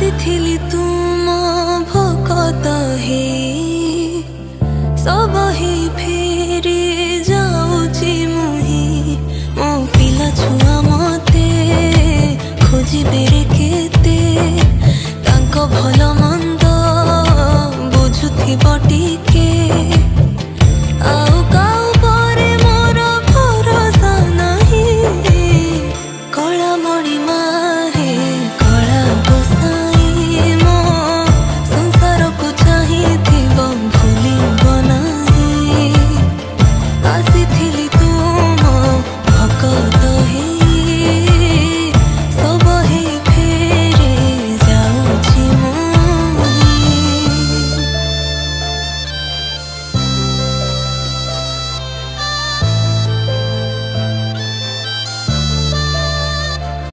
ଆସିଥିଲି ତୁମ ଭକତ ହେଇ सब ही फेरी जाऊची मुही मो पिला छुआ मते खोजी बेरे केते तांको भलो मंद बुझुथि बटिके आउ काउ परे मोर भरोसा नहीं कला मणि मा